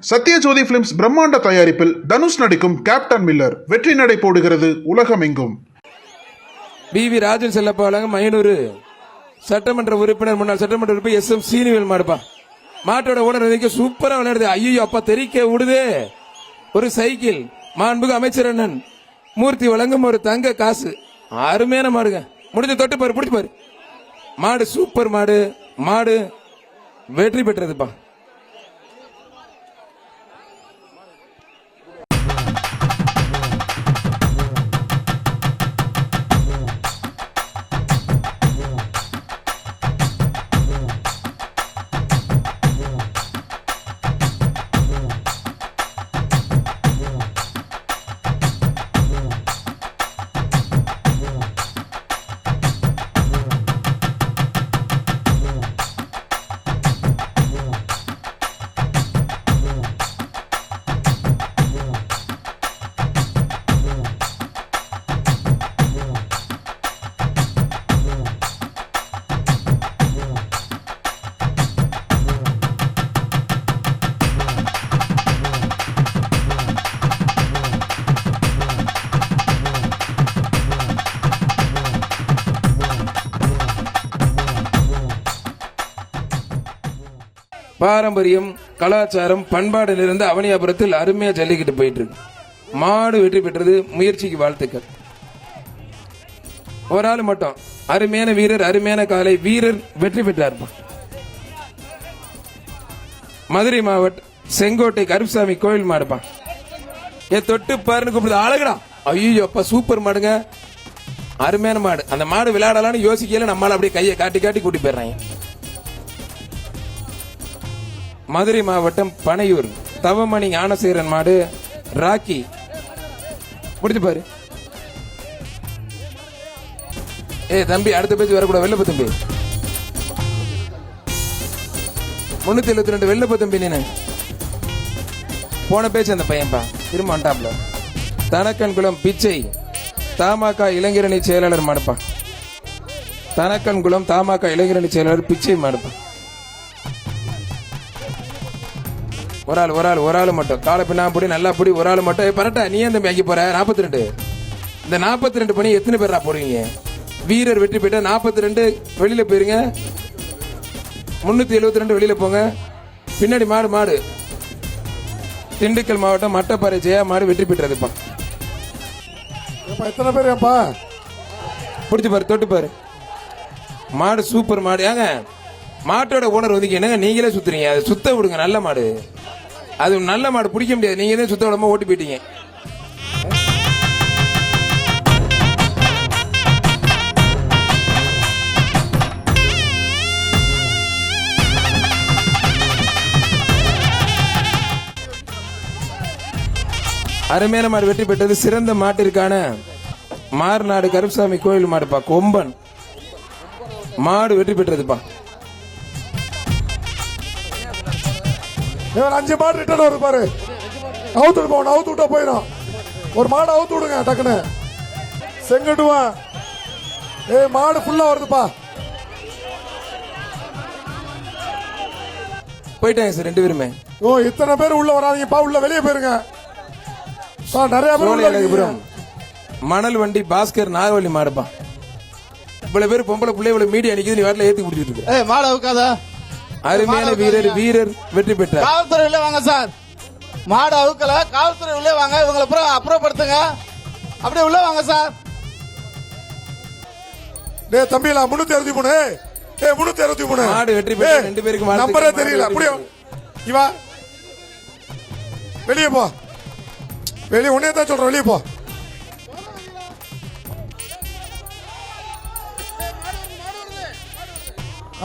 Sathyajothi films பிரம்மாண்ட தயாரிப்பில் தனுஷ் நடிக்கும் கேப்டன் மில்லர் வெற்றி நடை போடுகிறது உலகமெங்கும். BV ராஜன் செல்லப்பா வழங்க மயனூர் சட்டமன்ற உறுப்பினர் முன்னாள் சட்டமன்ற உறுப்பினர் SM சீனிவேல் மாடுப்பா. மாட்டோட ஓனர் வரைக்கும் சூப்பரா விளையாடுது. ஐயோ அப்பா தெரிக்க விடுது. ஒரு சைக்கிள் மாண்புக்கு அமைச்சர் அண்ணன் மூர்த்தி வழங்கும் ஒரு தங்க காசு. அருமையான மாடுங்க. முடிஞ்ச தொட்டு பாரு, பிடிச்சு பாரு. மாடு சூப்பர் மாடு. மாடு வெற்றி பெற்றதுப்பா. பாரம்பரியம், கலாச்சாரம், பண்பாடிலிருந்து அவனியாபுரத்தில் அருமையா ஜல்லிக்கிட்டு போயிட்டு இருக்கு. மாடு வெற்றி பெற்றது. முயற்சிக்கு வாழ்த்துக்கள். ஒரு ஆள் மட்டும் அருமையான வீரர், அருமையான காலை வீரர் வெற்றி பெற்றார். மதுரை மாவட்டம் செங்கோட்டை கருப்புசாமி கோயில் மாடுப்பா. தொட்டு பாருன்னு கூப்பிடுது. அழகுடா. ஐயோ அப்பா சூப்பர் மாடுங்க. அருமையான மாடு. அந்த மாடு விளையாடலான்னு யோசிக்கல, நம்மளால அப்படியே கையை காட்டி காட்டி கூட்டி போயிடுறாங்க. மதுரை மாவட்டம் பனையூர் தவமணி ஞானசேரன் மாடு ராக்கி. முடிச்சு பாரு. தம்பி அடுத்த பேச்சு வரக்கூடாது. வெள்ளப்ப தம்பி 372 வெள்ளப்ப தம்பி. நீனு போன பேச்சு அந்த பையன்பா திரும்ப வந்துட்டாப்ல. தனக்கன்குளம் பிச்சை தமாக இளைஞரணி செயலாளர் மாடுப்பா. தனக்கன்குளம் தமாக இளைஞரணி செயலாளர் பிச்சை மாடுப்பா. ஒரு ஆள் மட்டும் காலை பின்னா பிடி, நல்லா பிடி. ஒரு ஆள் மட்டும் பரட்டா. நீ அந்த மேக்கி போற 42. இந்த 42 பணி எத்தனை பேரா போடுவீங்க? வீரர் வெற்றி பெற்ற 42 வெளியில போயிருங்க. 372 வெளியில போங்க. பின்னாடி மாடு திண்டுக்கல் மாவட்டம் மட்டப்பாறை ஜெயா மாடு வெற்றி பெற்றதுப்பா. எத்தனை பேர் பிடிச்சு பாரு, தொட்டு பாரு. மாடு சூப்பர் மாடு. ஏங்க மாட்டோட ஓனர் வந்து என்னங்க நீங்களே சுத்துறீங்க? அது சுத்த விடுங்க. நல்ல மாடு. அது நல்ல மாடு பிடிக்க முடியாது. நீங்க தான் சுத்த விடாம ஓட்டி போயிட்டீங்க. அருமையான மாடு வெற்றி பெற்றது. சிறந்த மாட்டிற்கான மார்நாடு கருப்புசாமி கோயில் மாடுப்பா. கொம்பன் மாடு வெற்றி பெற்றதுப்பா. 5 மாடு ரிட்டர்ன் வருது பாரு. அவுத்து போகணும். அவுத்து விட்டா போயிடும். ஒரு மாடு அவுத்து விடுங்க டக்குன்னு. செங்கட்டுவான். மாடு ஃபுல்லா வருதுப்பா. போயிட்டாங்க சார் 2 பேருமே. இத்தனை பேர் உள்ள வராதீங்கப்பா. உள்ள வெளியே போயிருங்க. நிறைய பேர். மணல் வண்டி பாஸ்கர் நாகவல்லி மாடுப்பா. இவ்வளவு பேர் பொம்பளை பிள்ளை இவ்வளவு மீடியா நிக்குது. நீ வாட்டில ஏத்தி குடிச்சிட்டு இருக்கு. மாடு அவுக்காதா? அருமையான வீரர் வெற்றி பெற்றார். காவல்துறை உள்ள வாங்க சார். மாடு அவுக்கல. காவல்துறை உள்ள வாங்க. இவங்களை அப்புறப்படுத்துங்க. அப்படியே உள்ள வாங்க சார். தம்பி 363. 363 மாடு வெற்றி பெற்ற 2 பேருக்கு நம்பரே தெரியல. அப்படியே இவா வெளியே போ. வெளியே உன்னே தான் சொல்றேன். வெளியே போ.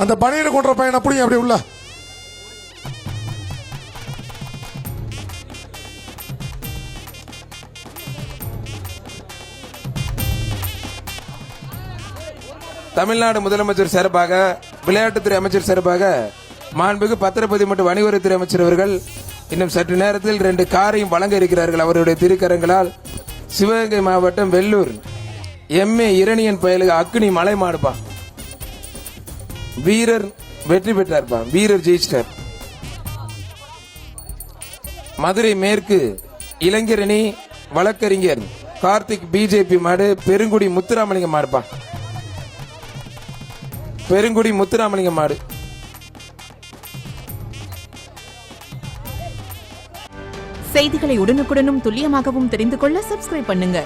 அந்த பணியில கொண்ட பையன் அப்படி அப்படி உள்ள. தமிழ்நாடு முதலமைச்சர் சார்பாக, விளையாட்டுத்துறை அமைச்சர் சார்பாக மாண்புக்கு பத்திரப்பதி மற்றும் வணிகத்துறை அமைச்சர் அவர்கள் இன்னும் சற்று நேரத்தில் 2 காரையும் வழங்க இருக்கிறார்கள். அவருடைய திருக்கரங்களால் சிவகங்கை மாவட்டம் வெள்ளூர் MA இரணியன் பயலுக்கு அக்னி மலை மாடுப்பா. வீரர் வெற்றி பெற்றார்ப்பா. வீரர் ஜெயிச்சிட்டார். மதுரை மேற்கு இளைஞரணி வழக்கறிஞர் கார்த்திக் பிஜேபி மாடு பெருங்குடி முத்துராமலிங்க மாடுப்பா. பெருங்குடி முத்துராமலிங்க மாடு. செய்திகளை உடனுக்குடனும் துல்லியமாகவும் தெரிந்து கொள்ள சப்ஸ்கிரைப் பண்ணுங்க.